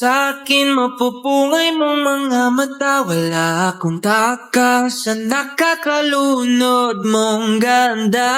Sa'kin mapupungay mong mga mata. Wala akong taka sa nakakalunod mong ganda.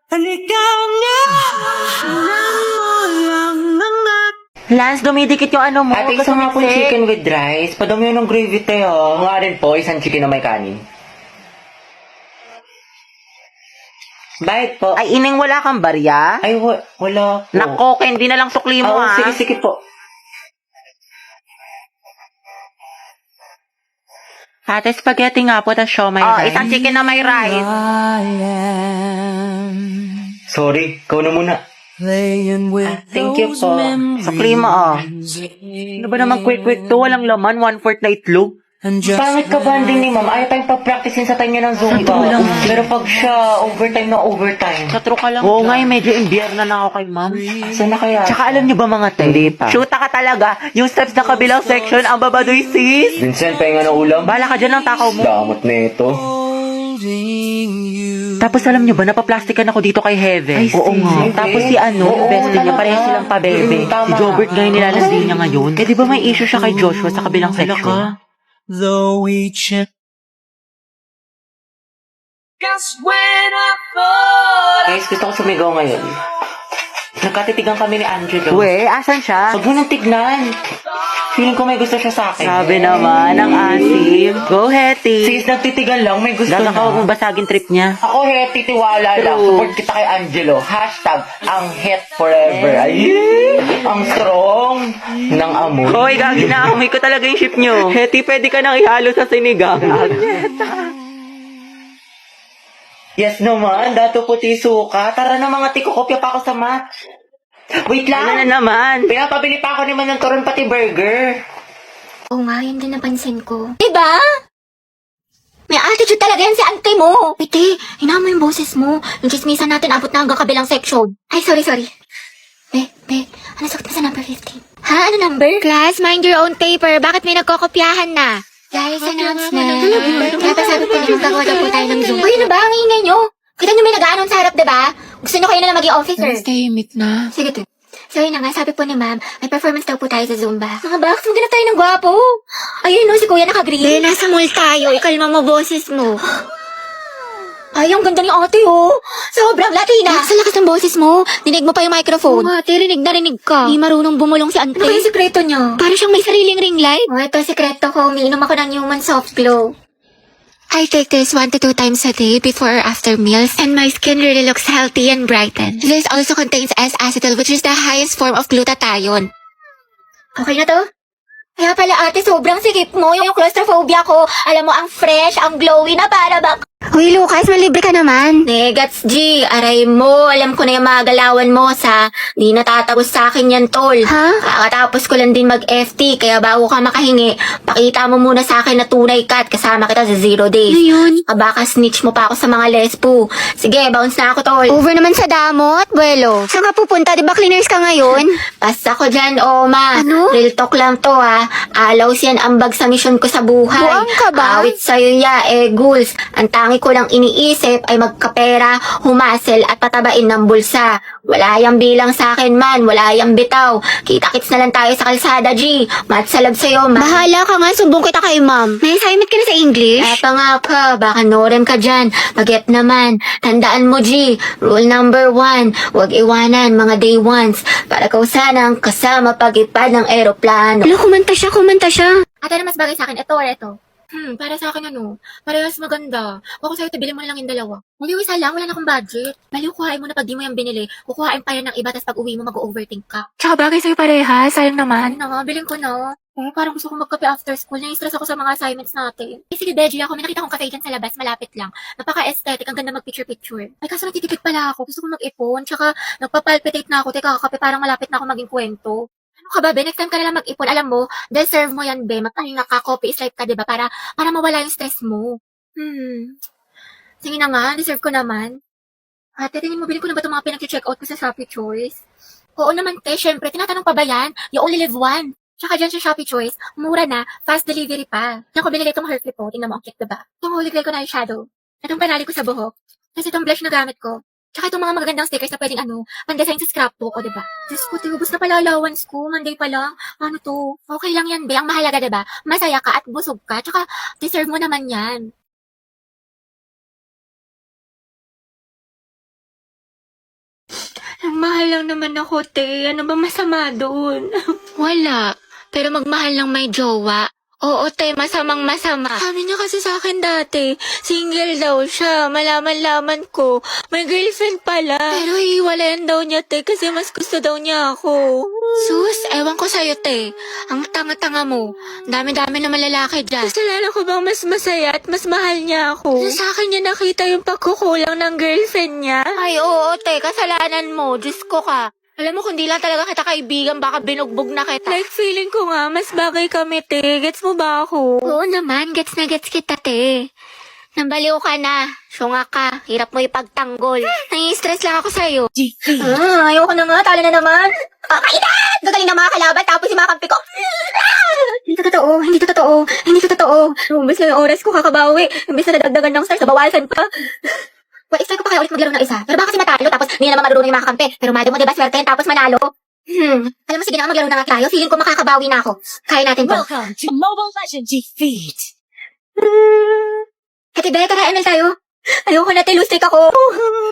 Halika nga, alam mo lang Lance, dumidikit yung ano mo. Ate, isa nga po chicken with rice. Padami yun ng gravy tayo. Nga rin po, isang chicken na may kanin. Bakit po? Ay, ining wala kang barya? Ay, wala po. Nako, hindi na lang sukli mo, ha? Sige po. Ate, spaghetti nga po, tas siomay rice. Isang chicken na may rice. Sorry, ikaw na muna. playing with Thank you those po. memories. Sukli mo, Ano ba naman quick to? Walang laman, 1/4 na itlog. And just Pangit ka banding ni ma'am. Ayaw tayong pag-practice sa tayo ng Zumba. Pero pag siya, overtime na overtime. Satro ka lang. Oo nga, medyo imbierna na ako kay ma'am. Saan na kaya? Tsaka alam niyo ba mga te? Hindi pa. Shoota ka talaga. Yung steps na kabilang section, ang babadoy sis. Vincent, pahinga ng ulam. Bala ka dyan ng takaw mo. Damot na ito. holding you. Tapos alam niyo ba, napaplastikan ako dito kay Heaven. Ay, Oo nga. Heaven. Tapos si ano, Oo, best niya, talaga. pareho silang pabebe. Tama. Si Jobert ngayon nilalandi niya ngayon. Eh di ba may issue siya kay Joshua sa kabilang section? Though each Cause when I fall Guys, gusto ko sumigaw ngayon. Nagkatitigan kami ni Angelo. We, asan siya? Huwag mo nang tignan. Feeling ko may gusto siya sa akin. Sabi naman, ang asim. Go, Hetty. Sis, nagtitigan lang, may gusto Gano'n na. ka huwag mong basagin trip niya. Ako, Hetty, tiwala lang. True. Support kita kay Angelo. Hashtag, ang het forever. Ay, ang strong ng amoy. Hoy, gagi na. Amoy ko talaga yung ship nyo. Hetty, pwede ka nang ihalo sa sinigang. Yes naman, dato puti suka. Tara na mga tiko, kopya pa ako sa mat. Wait Ano na lang. naman? Pinapabili pa ako naman ng turon pati burger. Oo nga, yun din napansin ko. Diba? May attitude talaga yan si auntie mo. Piti, hinaan mo yung boses mo. Yung chismisan natin abot na hanggang kabilang section. Ay, sorry. Be, ano sakit na sa number 15? Ha? Ano number? Class, mind your own paper. Bakit may nagkokopyahan na? Guys, announcement. Kaya pa sabi ko na magkagawa daw po tayo ng Zoom. Uy, ano ba? Ang ingay nyo. Kita nyo may nag-aanon sa harap, diba? Gusto nyo kayo na lang maging officer. tahimik na. Sige, to. So yun na nga, sabi po ni ma'am, may performance daw po tayo sa Zumba. Mga box, maghanap tayo ng gwapo. Ayun no, si kuya naka-green. Be, nasa mall tayo. Ikalma mo boses mo. Ay, ang ganda ni ate, oh. Sobrang Latina. Sa lakas ng boses mo. Dinig mo pa yung microphone. Oo, ate, rinig na rinig ka. Di marunong bumulong si ante. Ano kaya sikreto niya? Parang siyang may sariling ring light. Oh, ito sikreto ko. Umiinom ako ng Human Soft Glow. I take this 1 to 2 times a day before or after meals, and my skin really looks healthy and brightened. This also contains S-acetyl, which is the highest form of glutathione. Okay na to? Kaya pala ate, sobrang sikip mo. Yung claustrophobia ko, alam mo, ang fresh, ang glowy na para bang... Uy, Lucas, malibre ka naman. Negats, G. Aray mo, alam ko na yung mga galawan mo sa... Di natatagos sa akin yan, tol. Ha? Kakatapos ko lang din mag-FT, kaya bago ka makahingi, pakita mo muna sa akin na tunay ka at kasama kita sa 0 days. Ayun. Baka snitch mo pa ako sa mga lespo. Sige, bounce na ako, tol. Over naman sa damot, buwelo. Saan ka pupunta? Di ba cleaners ka ngayon? Basta ko dyan, Oma. Ano? Real talk lang to, ha. Alaws yan ambag sa misyon ko sa buhay. Buang ka ba? Awit sa'yo ya, goals. Ang tangi ko lang iniisip ay magkapera, humasel at patabain ng bulsa. Wala yang bilang sa akin man, wala yang bitaw. Kita-kits na lang tayo sa kalsada, G. Matsalab sa'yo, ma. Bahala ka nga, sumbong kita kay ma'am. May assignment ka na sa English? Eto nga pa, baka norem ka dyan. Baget naman. Tandaan mo, G. Rule number 1, huwag iwanan mga day ones. Para kausanang kasama pag-ipad ng eroplano. Hello, kumanta siya. Ate, na mas bagay sa akin, ito or ito? Para sa akin parehas maganda. Kung ako sa'yo, bilhin mo na lang yung dalawa. Maliw isa lang, wala na akong budget. Maliw, kuhain mo na pag di mo yung binili. Kukuhain pa yan ng iba, tas pag uwi mo, mag-overthink ka. Tsaka bagay sa'yo parehas, sayang naman. Ano, bilhin ko na. Parang gusto ko magkape after school. Nai-stress ako sa mga assignments natin. Sige, Beji, ako. May nakita kong cafe dyan sa labas. Malapit lang. Napaka-aesthetic. Ang ganda mag-picture-picture. Ay, kaso nagtitipid pala ako. Gusto ko mag-ipon. Tsaka, nagpapalpitate na ako. Teka, kakape, parang malapit na ako maging kwento. Ano ka ba, be? Next time ka na lang mag-ipon. Alam mo, deserve mo yan, be. Magpahinga ka, copy is life ka, diba? Para mawala yung stress mo. Sige na nga, deserve ko naman. Ate, tingin mo, bilhin ko na ba itong mga pinag-check out ko sa Shopee Choice? Oo naman, te. Syempre, tinatanong pa ba yan? You only live one. Tsaka dyan sa Shopee Choice, mura na, fast delivery pa. Yan ko binili itong hair clip ko. Tingnan mo, ang cute, diba? Itong holy grail ko na eyeshadow. Itong panali ko sa buhok. Kasi itong blush na gamit ko. Tsaka itong mga magagandang stickers na pwedeng pandesign sa scrapbook, o diba? Diyos ko, ubos na pala allowance ko. Monday pa lang. Ano to? Okay lang yan, be. Ang mahalaga, diba? Masaya ka at busog ka. Tsaka, deserve mo naman yan. Ang mahal lang naman ako, te. Ano ba masama doon? Wala. Pero magmahal lang may jowa. Oo, te, masamang masama. Sabi niya kasi sa akin dati, single daw siya. Malaman-laman ko, may girlfriend pala. Pero hiwalayan daw niya, te, kasi mas gusto daw niya ako. Sus, ewan ko sa'yo, te. Ang tanga-tanga mo. Dami-dami na malalaki dyan. Kasalanan ko bang mas masaya at mas mahal niya ako? Sa akin niya nakita yung pagkukulang ng girlfriend niya. Ay, oo, te, kasalanan mo. Diyos ko ka. Alam mo, kung di lang talaga kita kaibigan, baka binugbog na kita. Like, feeling ko nga, mas bagay kami, te. Gets mo ba ako? Oo naman, gets na gets kita, te. Nambaliw ka na. Syunga ka. Hirap mo ipagtanggol. Nai-stress lang ako sa'yo. Ayoko na nga. Talo na naman. Kainat! Gagaling na mga kalaban, tapos yung mga kampi ko. Hindi to totoo. Hindi to totoo. Hindi to totoo. Umbis lang yung oras ko kakabawi. Umbis na nadagdagan ng stars, nabawasan pa. Well, expect ko pa kaya ulit maglaro ng isa. Pero baka kasi matalo, tapos hindi na naman marunong yung mga kampi. Pero mado mo, diba, swerte yan, tapos manalo. Alam mo, sige na, maglaro na nga tayo. Feeling ko makakabawi na ako. Kaya natin to. Welcome to Mobile Legends Defeat. Happy Be, tara, ML tayo. Ayoko na, lose streak ako.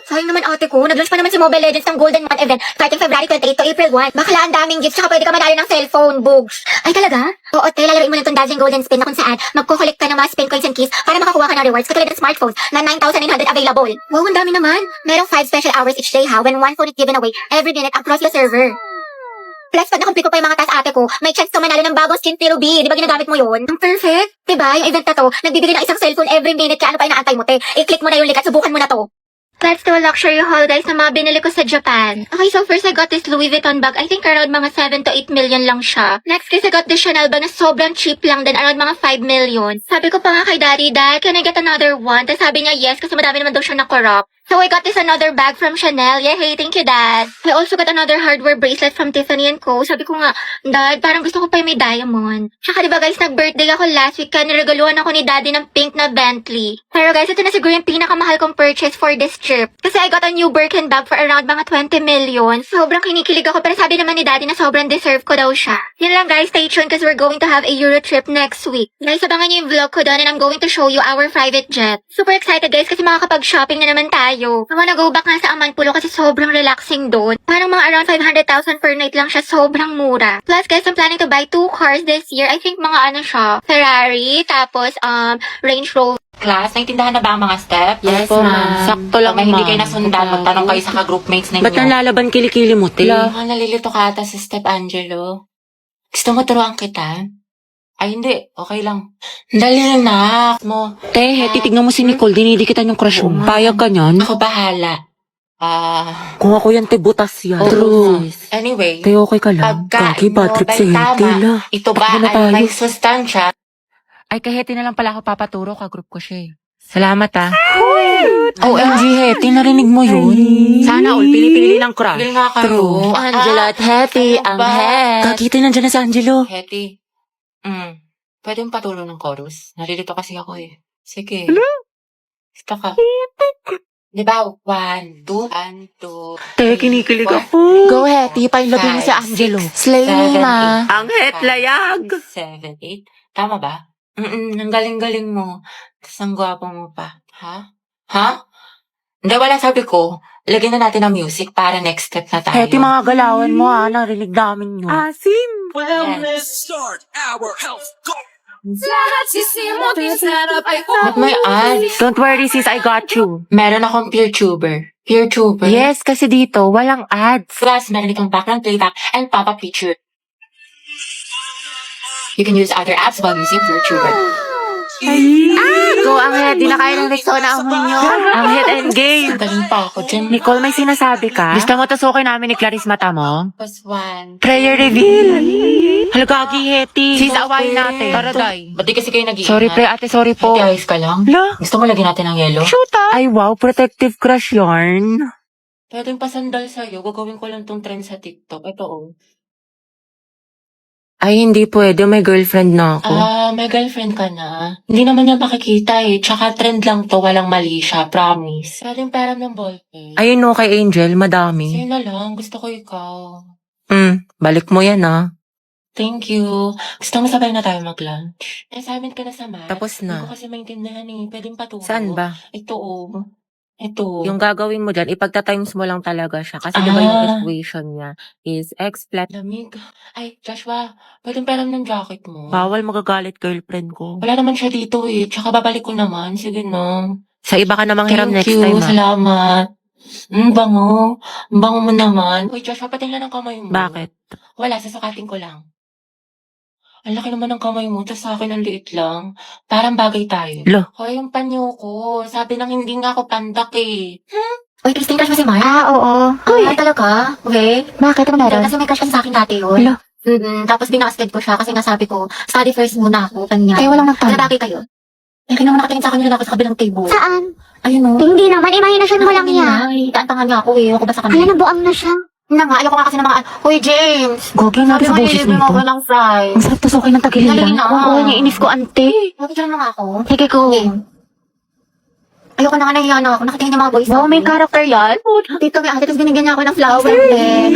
Sayang naman ate ko, nag-launch pa naman si Mobile Legends ng Golden Month event starting February 28 to April 1. Bakla, ang daming gifts, tsaka pwede ka manalo ng cellphone, bugs. Ay talaga? Oo, te, lalaroin mo lang itong Dazzling Golden Spin na kung saan magkukulik ka ng mga spin coins and keys para makakuha ka ng rewards katulad ng smartphones na 9,900 available. Wow, ang dami naman. Merong 5 special hours each day ha, when one phone is given away every minute across the server. Plus, pag nakomplete ko pa yung mga task ate ko, may chance ka manalo ng bagong skin Tiro B. Di ba ginagamit mo yun? Ang perfect. Diba? Yung event na to, nagbibigay ng isang cellphone every minute. Kaya ano pa inaantay mo, te? I-click mo na yung link at subukan mo na to. Let's do a luxury haul, guys, na mga binili ko sa Japan. Okay, so first I got this Louis Vuitton bag. I think around mga 7 to 8 million lang siya. Next, guys, I got this Chanel bag na sobrang cheap lang din, around mga 5 million. Sabi ko pa nga kay Daddy, Dad, can I get another one? Tapos sabi niya, yes, kasi madami naman daw siya na-corrupt. So I got this another bag from Chanel. Yay, thank you, Dad. I also got another hardware bracelet from Tiffany & Co. Sabi ko nga, Dad, parang gusto ko pa yung may diamond. Tsaka diba guys, nag-birthday ako last week kaya niregaluhan ako ni Daddy ng pink na Bentley. Pero guys, ito na siguro yung pinakamahal kong purchase for this trip. Kasi I got a new Birkin bag for around mga 20 million. Sobrang kinikilig ako pero sabi naman ni Daddy na sobrang deserve ko daw siya. Yan lang guys, stay tuned because we're going to have a Euro trip next week. Guys, abangan niyo yung vlog ko doon and I'm going to show you our private jet. Super excited guys kasi makakapag-shopping na naman tayo. I wanna go back nga sa Amanpulo kasi sobrang relaxing doon. Parang mga around 500,000 per night lang siya, sobrang mura. Plus guys, I'm planning to buy 2 cars this year. I think mga siya, Ferrari, tapos Range Rover. Class, naintindahan na ba ang mga steps? Yes, Opo, ma'am. Sakto lang, Pag may hindi ma'am. kayo nasundan, magtanong kayo sa ka-groupmates ninyo. Ba't nalalaban kilikili mo, te? Nalilito ka ata sa step, Angelo. Gusto mo turuan kita? Ay, hindi. Okay lang. Dali na, mo. Te, titignan mo si Nicole, dinidikitan yung crush mo. Payag ka niyan? Ako bahala. Kung ako yan, te, butas yan. Oo. True. Anyway, Te, okay ka lang? pagkain Kagi, bad mo, trip ba'y si Heti, tama? la. Ito ba Takbo na ay tayo. may sustansya? Ay, kay Heti na lang pala ako papaturo, ka-group ko siya eh. Salamat OMG, Heti, narinig mo yun? Sana all, pili-pili ng crush. Pili nga kayo. True. Angela at Heti, ano ang ba? head. Kakita nandiyan na si Angelo. Hetty, pwede yung patulo ng chorus? Nalilito kasi ako eh. Sige. Gusto ka. Di ba? 1, 2, 1, 2. Te, kinikilig ako. Go, Heti, pailagay mo si Angelo. Slay mo, ma. Ang het layag. 7, 8. Tama ba? Ang galing-galing mo. Tapos ang gwapo mo pa. Ha? Ha? Hindi, wala sabi ko. Lagyan na natin ang music para next step na tayo. Heti, mga galawan mo ha, narinig namin yun. Asim. Well, Yes. let's start our health goal. Lahat sisimot, sarap ay Ba't may ads? Don't worry sis, I got you. Meron akong PeerTuber. PeerTuber? Yes, kasi dito, walang ads. Plus, meron itong background playback and pop-up feature. You can use other apps while using PeerTuber. Go, ang head, di na kaya ng Rexona ang nyo. Ang head and game. Galing pa ako dyan. Nicole, may sinasabi ka? Gusto mo tusukin namin ni Clarice mata mo? Plus 1. Prayer reveal. Halagagi, Heti. Sis, awayin natin. Tara, day. Ba't di kasi kayo nag-iingat? Sorry, pre, ate, sorry po. Ate, ayos ka lang? La, Gusto mo lagyan natin ng yellow? shoot Ay, wow, protective crush yarn. Pwedeng pasandal sa'yo. Gagawin ko lang tong trend sa TikTok. Ito oh. Ay, hindi pwede. May girlfriend na ako. may girlfriend ka na. Hindi naman niya makikita eh. Tsaka trend lang to, walang mali siya, promise. Pera ng ballpen. Ayun no, kay Angel, madami. Sa'yo na lang, gusto ko ikaw. Balik mo yan Thank you. Gusto mo sabay na tayo mag-lunch? Assignment ka na sa math. Tapos na. Hindi ko kasi maintindihan eh. Pwedeng paturo. Saan ba? Ito Ito. Yung gagawin mo dyan, ipagta-times mo lang talaga siya. Kasi di ba yung equation niya is x plus. Lamig. Ay, Joshua, pwedeng peram ng jacket mo. Bawal magagalit girlfriend ko. Wala naman siya dito eh. Tsaka babalik ko naman. Sige na. Sa iba ka namang hiram next Thank you. time Salamat. Bango. Ang bango mo naman. Uy, Joshua, patingnan ng kamay mo. Bakit? Wala, sasukatin ko lang. Ang laki naman ng kamay mo, tas sa akin ang liit lang. Parang bagay tayo. Lo. Hoy, yung panyo ko. Sabi nang hindi nga ako pandak eh. Uy, Christine, crush mo si Mark? Oo. Ay, talaga? Okay. Bakit? Ano meron? Kasi may crush kasi sa akin dati yun. Hala. Tapos binasted ko siya kasi nga sabi ko, study first muna ako, kanya. Kaya walang nagtanong. Wala bagay kayo. Eh, kaya naman nakatingin sa akin yung lalaki sa kabilang table. Saan? Ayun o. Hindi naman. Imahinasyon mo lang yan. Ay, taantangan niya ako eh. Ako ba sa Kaya kanya? nabuang na siya. Na nga, ayoko nga kasi ng mga, Uy, James! Gogi nga Sabi sa mo, boses ilibin mo nito. ako ng fries. Ang sarap tasukay ng tagiliran. Dali na. Oo, niinis ko, ante. Mabigyan mo nga ako. Sige ko. Ayoko na nga nahiya na ako. Nakatingin yung mga boys. Wow, may character yan. Dito may ate, tapos binigyan niya ako ng flower.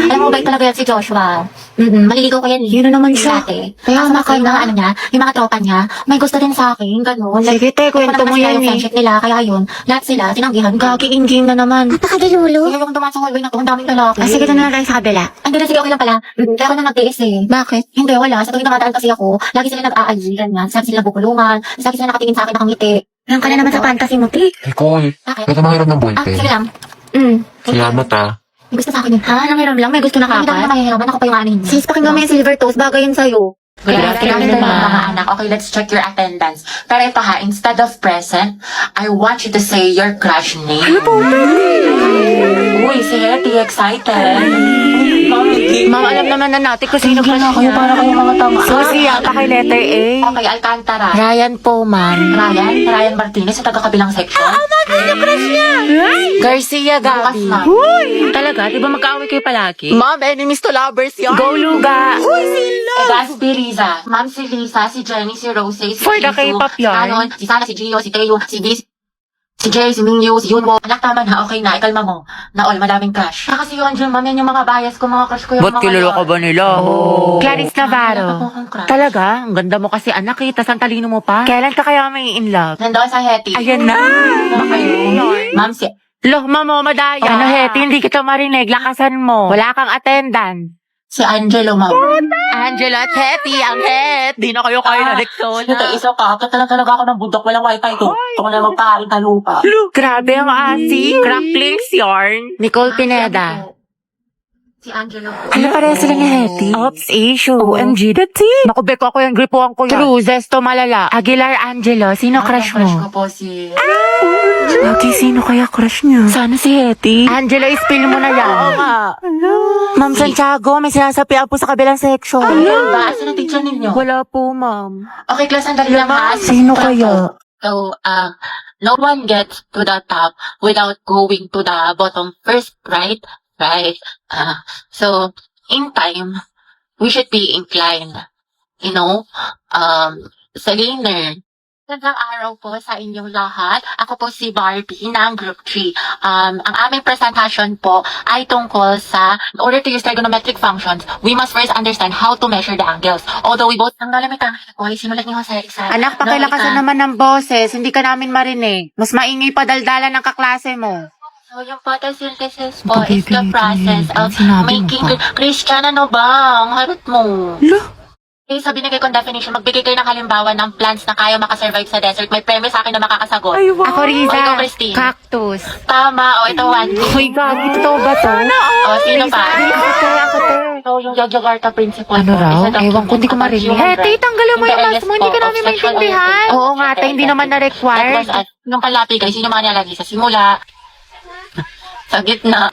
Alam mo, bait talaga yan si Joshua. Maliligaw ko yan. Yun na naman siya. Dati. Kaya Tapos maka yung mga ano niya, yung mga tropa niya, may gusto din sa akin, gano'n. Sige, te, kwento mo yan yung eh. friendship nila, kaya yun, lahat sila, tinanggihan ko. Gagi in-game na naman. Napakagilulu. Kaya yung dumaan sa hallway na to, ang daming lalaki. Sige, doon na lang tayo sa kabila. Hindi na, sige, okay lang pala. Kaya ako na nagtiis eh. Bakit? Hindi, wala. Sa tuwing namadaan kasi ako, lagi sila nag-aali, ganyan. Sabi sila bubulungan, lagi sila nakatingin sa akin, nakangiti. Lang ka na naman sa fantasy mo, te. Nicole, Bakit? pwede mangiram ng Ah, ballpen. sige lang. Salamat May gusto sa akin yun. Ha? Nangiram lang? May gusto na Hindi na kapat? mahihiraman, ako pa yung anin niya. Sis, pakinggan mo yung silver toast. Bagay yun sa'yo. Good afternoon, Good mga afternoon. anak. Okay, let's check your attendance. Pero ito ha, instead of present, I want you to say your crush name. Uy, si Hetty, excited. Ma'am, alam naman na natin kung sino crush niya. Para kayo mga tama. Susi yata kay letter A. Okay, Alcantara. Ryan po, ma'am. Ryan Martinez sa taga-kabilang section. Garcia Bukas, Gabi. ma'am. Talaga? Di ba magkaaway kayo palagi? Ma'am, enemies to lovers yan. Go, Luga! Gaspi Riza. Ma'am, si Lisa, si Jenny, si Rose, si For the Jisoo, K-pop si yarn. Anon, si Sana, si Gio, si Teo, si Viz, si Jay, si Mingyu, si Yunwo. Anak, tama na. Okay na. Ikalma mo. Na all, madaming crush. Kasi yun, Jun, ma'am, yan yung mga bias ko, mga crush ko yung Ba't mga kilala ka yun. ba nila? Clarice Wala pa po Navarro. akong crush. Talaga? Ang ganda mo kasi anak eh. Tas ang talino mo pa. Kailan ka kaya may in love? Nandoon sa Hetty. Ayan na. Ba kayo? Ma'am, si... Loh, mamo, madaya. Ano, Hetty, hindi kita marinig. Lakasan mo. Wala kang attendance. Si Angelo, ma'am. Angela at Hetty, ang het. Di na kayo kayo na Dexona. Ito, isa ka. Katalang talaga ako ng bundok. Walang wifi to. Ito ko na magpaharin na lupa. Grabe ang asi. Cracklings yarn. Nicole Pineda. Si Angelo. Ano pareha sila ni Hetty? Ops, issue. OMG, that's it. Naku, Beko, ako yung gripuan ko yan. Cruzes to malala. Aguilar Angelo, sino crush Crush mo? ko po si... Lagi, sino kaya crush niya? Sana si Hetty. Angelo, spill mo na yan. Oo nga. Ma'am Santiago, may sinasapian po sa kabilang section. Ano ba? Sino teacher ninyo? Wala po, ma'am. Okay, class, sandali lang ha. Sino kaya? So, no one gets to the top without going to the bottom first, right? Right. So, in time, we should be inclined. You know, sa learner. Magandang araw po sa inyong lahat. Ako po si Barbie ng Group 3. Ang aming presentation po ay tungkol sa, in order to use trigonometric functions, we must first understand how to measure the angles. Although we both, ang galamit ang okay, simulat niyo sa isa. Anak, pakilakasan naman ng boses. Hindi ka namin marinig. Mas maingay pa daldalan ng kaklase mo. So, yung photosynthesis po is the process of making Christian, ano ba? Ang harot mo. Okay, sa binigay kong definition, magbigay kayo ng halimbawa ng plants na kaya makasurvive sa desert. May premise sa akin na makakasagot. Ako, O, Riza. ikaw, Christine. Cactus. Tama. O, ito, one. Uy, gagi. Totoo ba to? O, sino pa? Ako, te. So, yung Yogyakarta principle Ano po raw? is a document Ewan ko, hindi ko about marinig. human Hetty, rights. tanggalin mo yung Fairness mask mo. Hindi po ka namin of sexual maintindihan. orientation. Oo nga, te. Hindi naman That na-required. was at, yung kalapi, guys, yun yung mga nilalagay sa simula, sa gitna,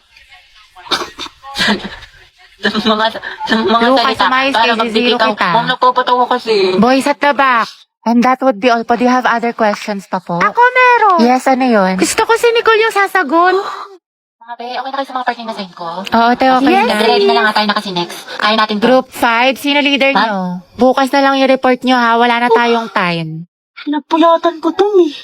sa mga Lucas, salita, umayos para kayo, magbigay zero ka. kita. Ma'am, nagpapatawa kasi. Boys at the back. And that would be all po. Do you have other questions pa po? Ako meron. Yes, ano yun? Gusto ko si Nicole yung sasagot. Mga be, okay na kayo sa mga part na send ko? Oo, te, okay Yes, na. Ready na lang nga tayo na kasi next. Kaya natin to. Group 5, sino leader nyo? Bukas na lang i-report nyo ha, wala na tayong time. Napulatan ko to eh.